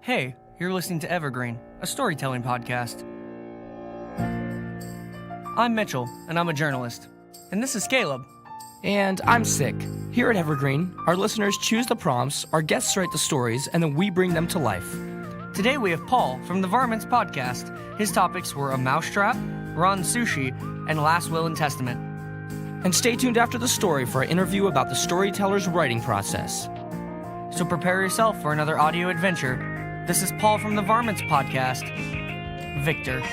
Hey, you're listening to Evergreen, a storytelling podcast. I'm Mitchell, and I'm a journalist. And this is Caleb. And I'm Sick. Here at Evergreen, our listeners choose the prompts, our guests write the stories, and then we bring them to life. Today we have Paul from the Varmints Podcast. His topics were a mousetrap, Sushi, and Last Will and Testament. And stay tuned after the story for an interview about the storyteller's writing process. So prepare yourself for another audio adventure. This is Paul from the Varmints Podcast. Victor.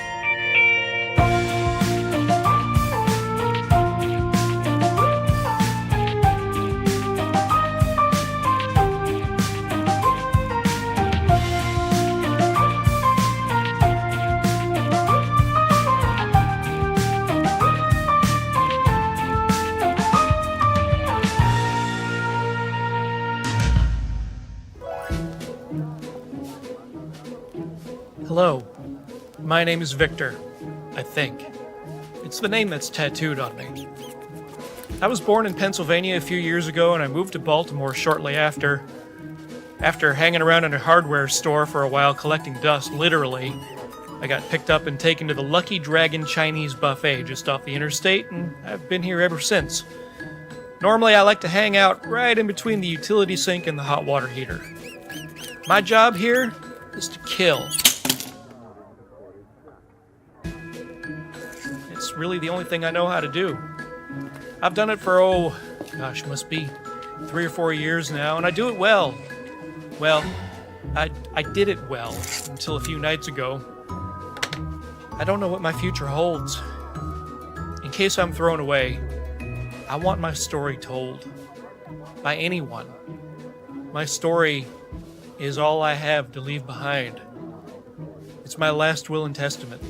Hello, my name is Victor, I think. It's the name that's tattooed on me. I was born in Pennsylvania a few years ago and I moved to Baltimore shortly after. After hanging around in a hardware store for a while collecting dust, literally, I got picked up and taken to the Lucky Dragon Chinese buffet just off the interstate, and I've been here ever since. Normally I like to hang out right in between the utility sink and the hot water heater. My job here is to kill. It's really the only thing I know how to do. I've done it for, must be 3 or 4 years now, and I do it well. Well, I did it well until a few nights ago. I don't know what my future holds. In case I'm thrown away, I want my story told. By anyone. My story is all I have to leave behind. It's my last will and testament.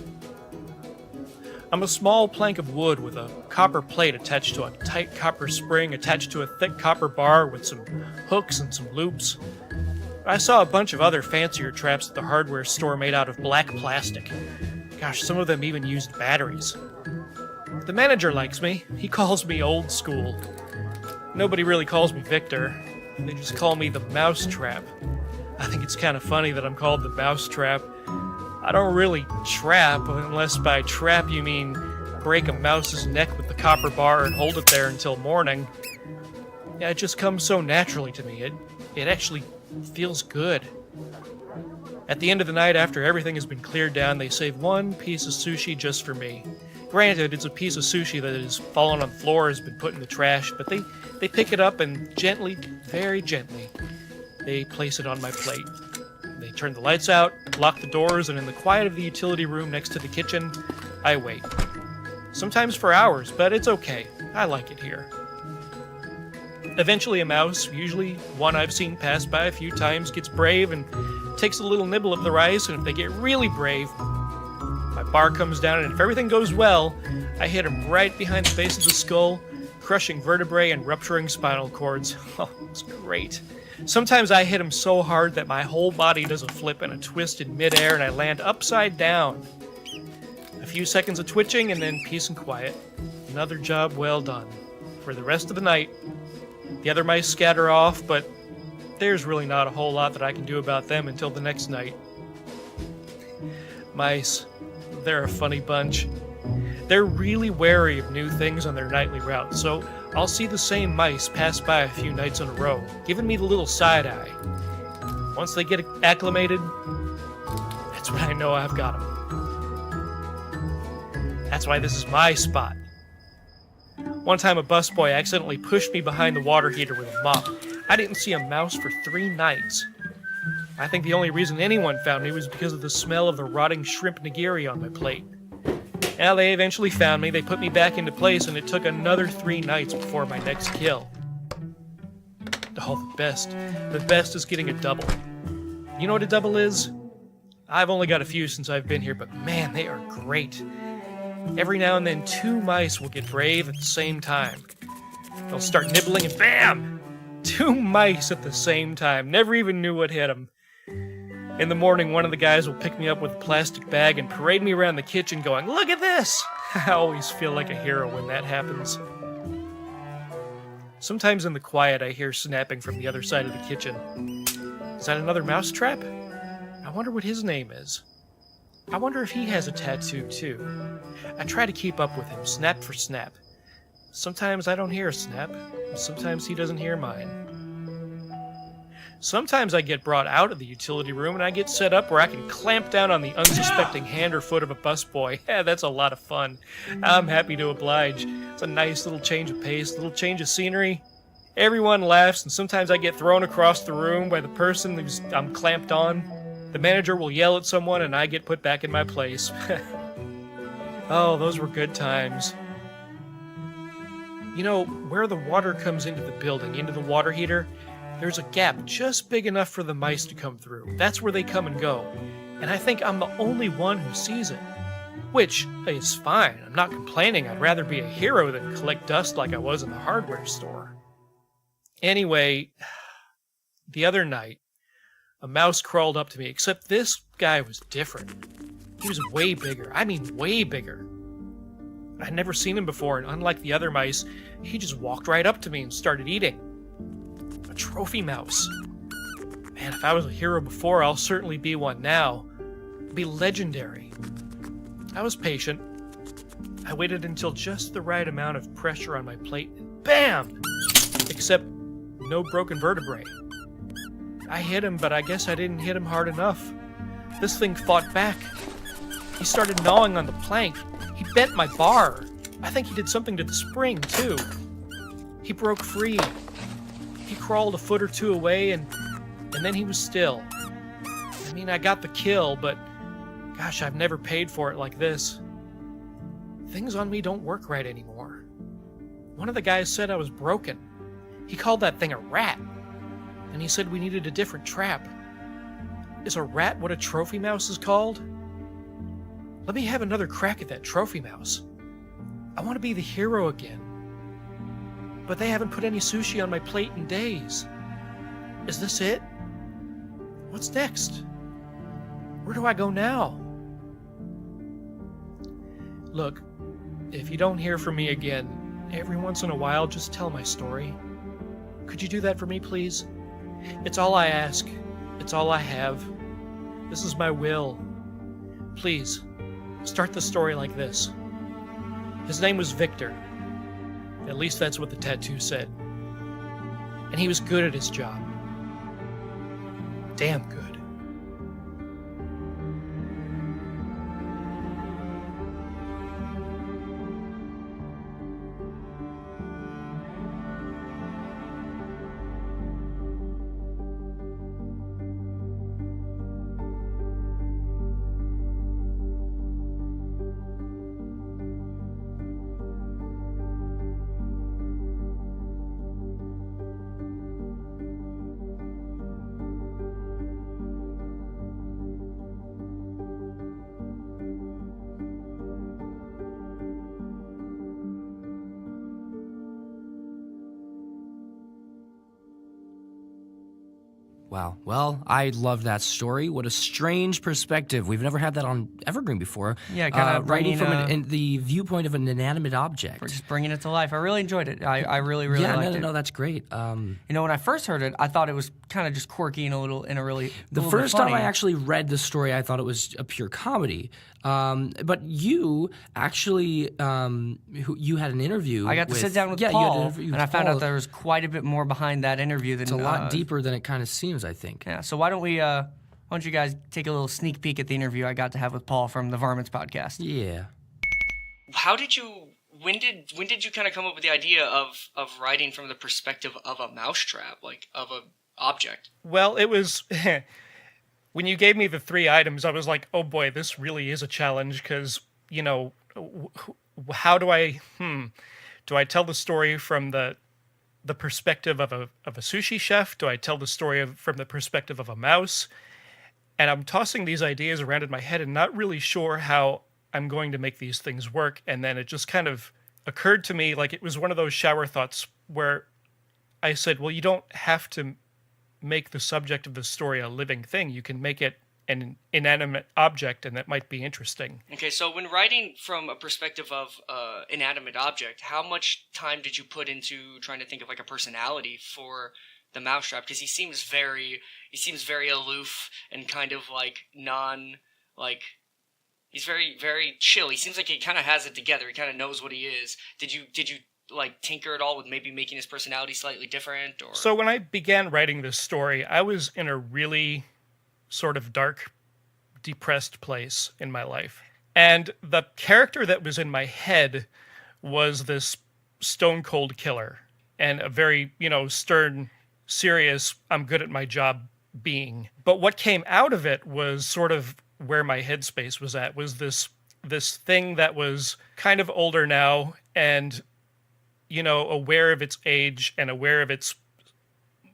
I'm a small plank of wood with a copper plate attached to a tight copper spring attached to a thick copper bar with some hooks and some loops. I saw a bunch of other fancier traps at the hardware store made out of black plastic. Gosh, some of them even used batteries. The manager likes me. He calls me old school. Nobody really calls me Victor. They just call me the Mousetrap. I think it's kind of funny that I'm called the Mousetrap. I don't really trap, unless by trap you mean break a mouse's neck with the copper bar and hold it there until morning. Yeah, it just comes so naturally to me. It actually feels good. At the end of the night, after everything has been cleared down, they save one piece of sushi just for me. Granted, it's a piece of sushi that has fallen on the floor, has been put in the trash, but they pick it up and gently, very gently, they place it on my plate. They turn the lights out, lock the doors, and in the quiet of the utility room next to the kitchen, I wait. Sometimes for hours, but it's okay. I like it here. Eventually a mouse, usually one I've seen pass by a few times, gets brave and takes a little nibble of the rice, and if they get really brave, my bar comes down, and if everything goes well, I hit him right behind the base of the skull, crushing vertebrae and rupturing spinal cords. Oh, it's great. Sometimes I hit him so hard that my whole body does a flip and a twist in midair and I land upside down. A few seconds of twitching and then peace and quiet. Another job well done. For the rest of the night, the other mice scatter off, but there's really not a whole lot that I can do about them until the next night. Mice, they're a funny bunch. They're really wary of new things on their nightly route, so I'll see the same mice pass by a few nights in a row, giving me the little side eye. Once they get acclimated, that's when I know I've got them. That's why this is my spot. One time a busboy accidentally pushed me behind the water heater with a mop. I didn't see a mouse for 3 nights. I think the only reason anyone found me was because of the smell of the rotting shrimp nigiri on my plate. Now they eventually found me, they put me back into place, and it took another 3 nights before my next kill. Oh, the best. The best is getting a double. You know what a double is? I've only got a few since I've been here, but man, they are great. Every now and then 2 mice will get brave at the same time. They'll start nibbling and bam! 2 mice at the same time. Never even knew what hit them. In the morning, one of the guys will pick me up with a plastic bag and parade me around the kitchen going, "Look at this!" I always feel like a hero when that happens. Sometimes in the quiet I hear snapping from the other side of the kitchen. Is that another mousetrap? wonder what his name is. I wonder if he has a tattoo too. I try to keep up with him, snap for snap. Sometimes I don't hear a snap, and sometimes he doesn't hear mine. Sometimes I get brought out of the utility room and I get set up where I can clamp down on the unsuspecting hand or foot of a busboy. Yeah, that's a lot of fun. I'm happy to oblige. It's a nice little change of pace, little change of scenery. Everyone laughs, and sometimes I get thrown across the room by the person who's I'm clamped on. The manager will yell at someone and I get put back in my place. Oh, those were good times. You know, where the water comes into the building, into the water heater, there's a gap just big enough for the mice to come through. That's where they come and go. And I think I'm the only one who sees it. Which is fine. I'm not complaining. I'd rather be a hero than collect dust like I was in the hardware store. Anyway, the other night, a mouse crawled up to me, except this guy was different. He was way bigger. I mean, way bigger. I'd never seen him before, and unlike the other mice, he just walked right up to me and started eating. A trophy mouse. Man, if I was a hero before, I'll certainly be one now. Be legendary. I was patient. I waited until just the right amount of pressure on my plate, and BAM! Except no broken vertebrae. I hit him, but I guess I didn't hit him hard enough. This thing fought back. He started gnawing on the plank. He bent my bar. I think he did something to the spring, too. He broke free. He crawled a foot or two away, and then he was still. I mean, I got the kill, but gosh, I've never paid for it like this. Things on me don't work right anymore. One of the guys said I was broken. He called that thing a rat, and he said we needed a different trap. Is a rat what a trophy mouse is called? Let me have another crack at that trophy mouse. I want to be the hero again. But they haven't put any sushi on my plate in days. Is this it? What's next? Where do I go now? Look, if you don't hear from me again, every once in a while, just tell my story. Could you do that for me, please? It's all I ask. It's all I have. This is my will. Please, start the story like this. His name was Victor. At least that's what the tattoo said. And he was good at his job. Damn good. Wow. Well, I love that story. What a strange perspective. We've never had that on Evergreen before. Yeah, kind of writing from the viewpoint of an inanimate object. We're just bringing it to life. I really enjoyed it. I really liked it. No, that's great. You know, when I first heard it, I thought it was kind of just quirky and The first time I actually read the story, I thought it was a pure comedy. But you actually, you had an interview. I got to sit down with Paul, you had an interview with and I found Paul. out there was quite a bit more behind that interview than It's a lot deeper than it kind of seems, I think. Yeah. So why don't you guys take a little sneak peek at the interview I got to have with Paul from the Varmints Podcast? Yeah. When did you kind of come up with the idea of writing from the perspective of a mousetrap, like of a object? Well, it was... When you gave me the 3 items, I was like, oh boy, this really is a challenge, because, you know, how do I... Do I tell the story from the perspective of a sushi chef? Do I tell the story from the perspective of a mouse? And I'm tossing these ideas around in my head and not really sure how I'm going to make these things work. And then it just kind of occurred to me, like it was one of those shower thoughts where I said, well, you don't have to make the subject of the story a living thing. You can make it an inanimate object, and that might be interesting. Okay, so when writing from a perspective of inanimate object, how much time did you put into trying to think of like a personality for the Mousetrap, because he seems very aloof and kind of he's very, very chill. He seems like he kind of has it together. He kind of knows what he is. Did you tinker at all with maybe making his personality slightly different? Or So when I began writing this story, I was in a really sort of dark, depressed place in my life. And the character that was in my head was this stone cold killer and a very, stern, serious, I'm good at my job being. But what came out of it was sort of where my headspace was at, was this thing that was kind of older now and, aware of its age and aware of its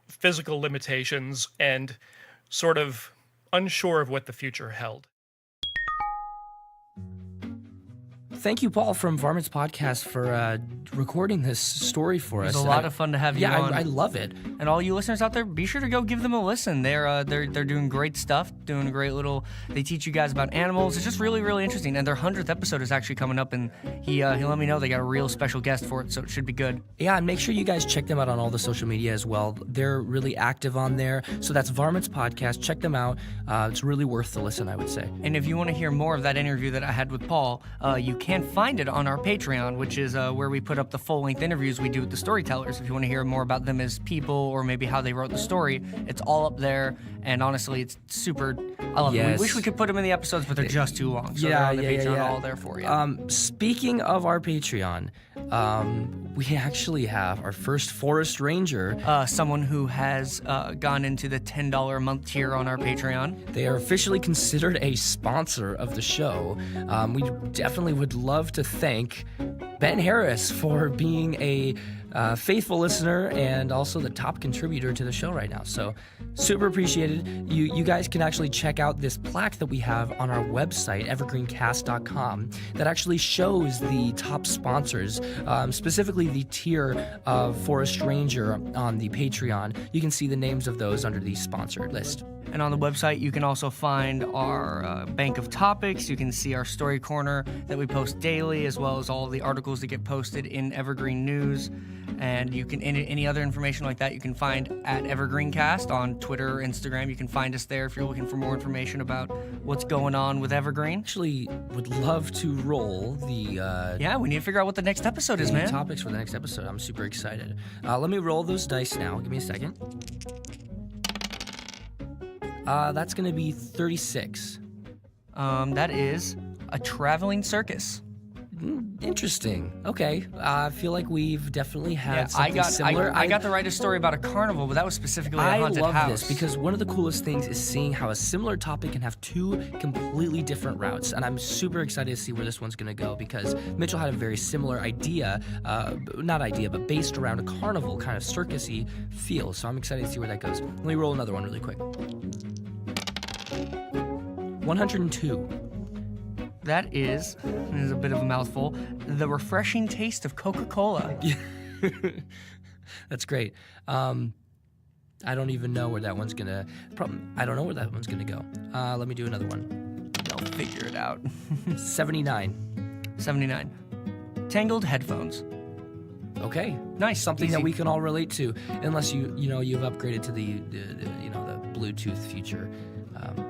physical limitations and sort of unsure of what the future held. Thank you, Paul, from Varmints Podcast for recording this story for us. It's a lot of fun to have you on. I love it. And all you listeners out there, be sure to go give them a listen. They're doing great stuff, doing a great little. They teach you guys about animals. It's just really, really interesting. And their 100th episode is actually coming up, and he let me know they got a real special guest for it, so it should be good. Yeah, and make sure you guys check them out on all the social media as well. They're really active on there. So that's Varmints Podcast. Check them out. It's really worth the listen, I would say. And if you want to hear more of that interview that I had with Paul, you can find it on our Patreon, which is where we put up the full-length interviews we do with the storytellers. If you want to hear more about them as people or maybe how they wrote the story, it's all up there. And honestly, it's super. I love it. We wish we could put them in the episodes, but they're just too long. So they're on the Patreon, all there for you. Speaking of our Patreon, we actually have our first forest ranger. Someone who has gone into the $10 a month tier on our Patreon. They are officially considered a sponsor of the show. We definitely would love to thank Ben Harris for being a faithful listener and also the top contributor to the show right now. So super appreciated. You guys can actually check out this plaque that we have on our website, evergreencast.com, that actually shows the top sponsors, specifically the tier of Forest Ranger on the Patreon. You can see the names of those under the sponsored list. And on the website, you can also find our bank of topics. You can see our story corner that we post daily, as well as all the articles that get posted in Evergreen News. And you can any other information like that you can find at Evergreencast on Twitter or Instagram. You can find us there if you're looking for more information about what's going on with Evergreen. Actually, would love to roll the yeah, we need to figure out what the next episode is, man. Topics for the next episode. I'm super excited. Let me roll those dice now. Give me a second. That's going to be 36. That is a traveling circus. Interesting. Okay. I feel like we've definitely had something similar. I got to write a story about a carnival, but that was specifically a haunted house. I love this because one of the coolest things is seeing how a similar topic can have two completely different routes. And I'm super excited to see where this one's going to go because Mitchell had a very similar idea, but based around a carnival kind of circus-y feel. So I'm excited to see where that goes. Let me roll another one really quick. 102. That is a bit of a mouthful, the refreshing taste of Coca-Cola. That's great. I don't even know where that one's gonna. I don't know where that one's gonna go. Let me do another one. I'll figure it out. 79. 79. Tangled headphones. Okay. Nice. Something Easy. that we can all relate to, unless you've upgraded to the Bluetooth feature.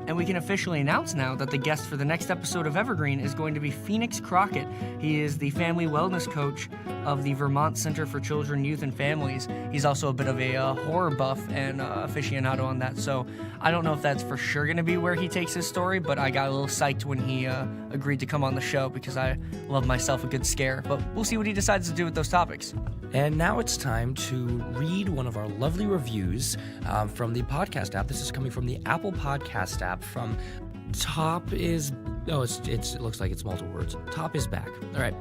And we can officially announce now that the guest for the next episode of Evergreen is going to be Phoenix Crockett. He is the family wellness coach of the Vermont Center for Children, Youth, and Families. He's also a bit of a horror buff and aficionado on that, so I don't know if that's for sure going to be where he takes his story, but I got a little psyched when he agreed to come on the show because I love myself a good scare. But we'll see what he decides to do with those topics. And now it's time to read one of our lovely reviews from the podcast app. This is coming from the Apple Podcast app from Top is... Oh, it looks like it's multiple words. Top is back. All right.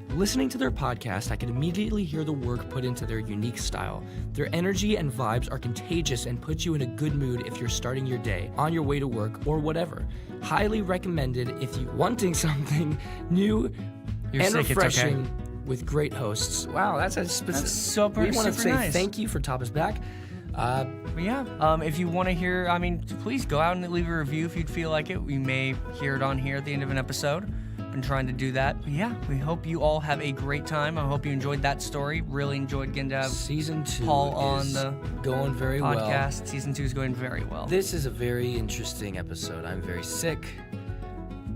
Listening to their podcast, I can immediately hear the work put into their unique style. Their energy and vibes are contagious and put you in a good mood if you're starting your day, on your way to work, or whatever. Highly recommended if you're wanting something new refreshing. Okay. With great hosts. Wow, that's a specific. That's super, we want to say nice. Thank you for Top is Back. If you want to hear, please go out and leave a review if you'd feel like it. We may hear it on here at the end of an episode. been trying to do that. But yeah, we hope you all have a great time. I hope you enjoyed that story. Really enjoyed getting to have Season 2 Paul is on the going very podcast. well. Season 2 is going very well. This is a very interesting episode. I'm very sick,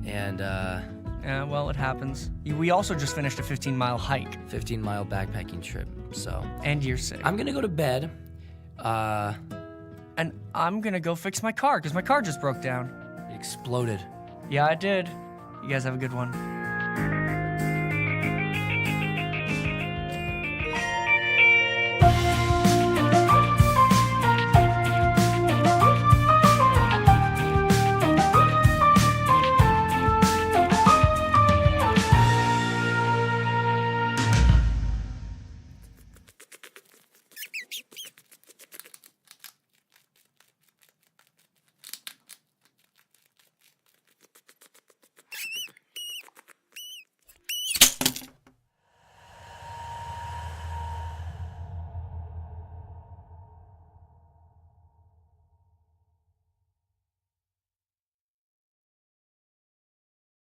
and Yeah, well, it happens. We also just finished a 15-mile hike. 15-mile backpacking trip. So And you're sick. I'm gonna go to bed. And I'm going to go fix my car because my car just broke down. It exploded. Yeah, it did. You guys have a good one.